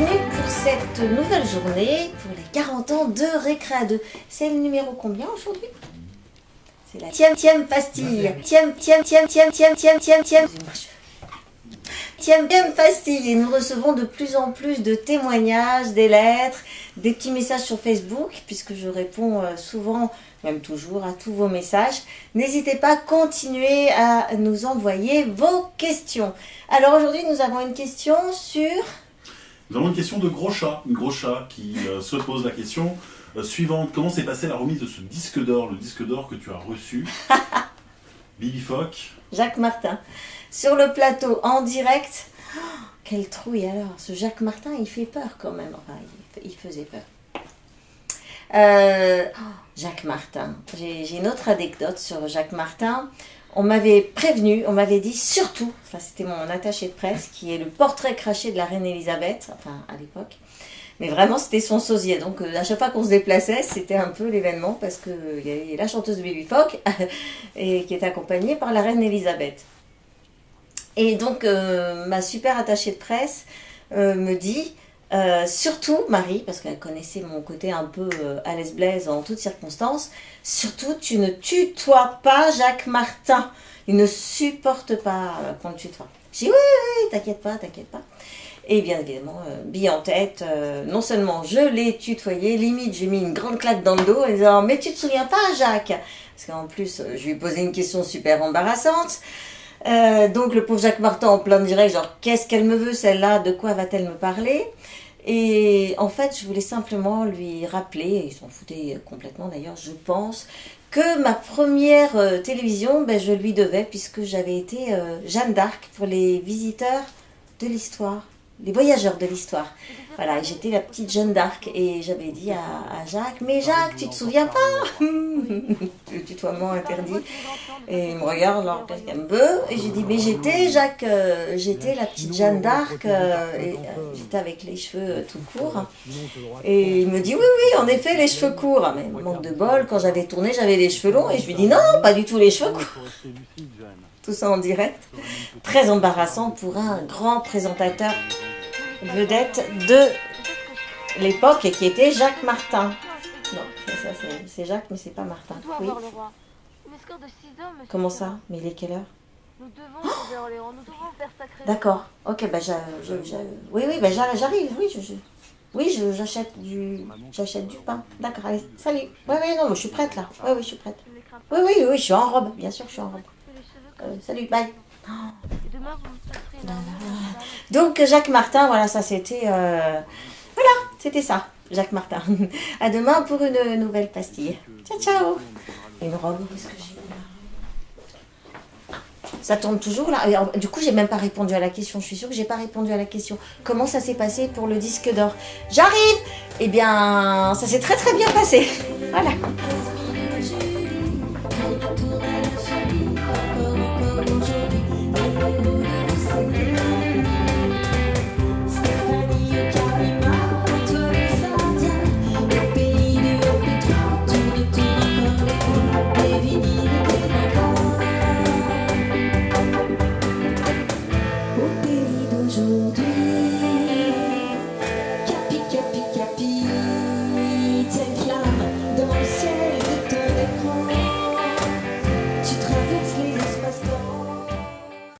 bienvenue pour cette nouvelle journée pour les 40 ans de Récréa 2. C'est le numéro combien aujourd'hui? C'est la tième pastille. Tième pastille. Et nous recevons de plus en plus de témoignages, des lettres, des petits messages sur Facebook, puisque je réponds souvent, même toujours, à tous vos messages. N'hésitez pas à continuer à nous envoyer vos questions. Alors aujourd'hui, nous avons une question sur... Nous avons une question de Gros Chat qui se pose la question suivante. Comment s'est passée la remise de ce disque d'or, le disque d'or que tu as reçu? Bibi Phoque. Jacques Martin. Sur le plateau, en direct. Oh, quelle trouille alors. Ce Jacques Martin, il fait peur quand même. Enfin, il faisait peur. Jacques Martin. J'ai une autre anecdote sur Jacques Martin. On m'avait prévenu, on m'avait dit surtout, enfin c'était mon attaché de presse, qui est le portrait craché de la reine Elisabeth, enfin à l'époque, mais vraiment c'était son sosie, donc à chaque fois qu'on se déplaçait, c'était un peu l'événement, parce qu'il y avait la chanteuse de Bibi Phoque, et qui était accompagnée par la reine Elisabeth. Et donc ma super attachée de presse me dit, surtout Marie, parce qu'elle connaissait mon côté un peu à l'aise blaise en toutes circonstances, surtout tu ne tutoies pas Jacques Martin, il ne supporte pas qu'on le tutoie. J'ai dit oui, t'inquiète pas. Et bien évidemment, bille en tête, non seulement je l'ai tutoyé, limite j'ai mis une grande claque dans le dos en disant mais tu te souviens pas Jacques? Parce qu'en plus je lui ai posé une question super embarrassante. Donc le pauvre Jacques Martin en plein direct, genre qu'est-ce qu'elle me veut celle-là, de quoi va-t-elle me parler? Et en fait je voulais simplement lui rappeler, il s'en foutait complètement d'ailleurs je pense, que ma première télévision, je lui devais puisque j'avais été Jeanne d'Arc pour les visiteurs de l'histoire, les voyageurs de l'histoire. Voilà, j'étais la petite Jeanne d'Arc et j'avais dit à Jacques, mais Jacques, tu te souviens pas? Le tutoiement interdit. Et il me regarde, alors qu'est-ce qu'elle me veut? Et j'ai dit, mais j'étais Jacques, j'étais la petite Jeanne d'Arc, et j'étais avec les cheveux tout courts. Et il me dit, oui, en effet, les cheveux courts. Mais manque de bol, quand j'avais tourné, j'avais les cheveux longs. Et je lui dis, non, pas du tout les cheveux courts. Tout ça en direct. Très embarrassant pour un grand présentateur vedette de l'époque et qui était Jacques Martin. Non, ça c'est Jacques, mais c'est pas Martin. Oui. Comment ça? Mais il est quelle heure? Nous devons faire sacrer. D'accord. Ok, oui, j'arrive. Oui, j'achète du pain. D'accord, allez, salut. Oui, non, je suis prête là. Oui, je suis prête. Oui, je suis en robe. Bien sûr, je suis en robe. Salut, bye. Donc Jacques Martin, voilà, ça c'était c'était ça, Jacques Martin. À demain pour une nouvelle pastille. Ciao. Une robe, qu'est-ce que j'ai? Ça tourne toujours là. Alors, du coup, j'ai même pas répondu à la question. Je suis sûre que j'ai pas répondu à la question. Comment ça s'est passé pour le disque d'or? J'arrive. Eh bien, ça s'est très très bien passé. Voilà.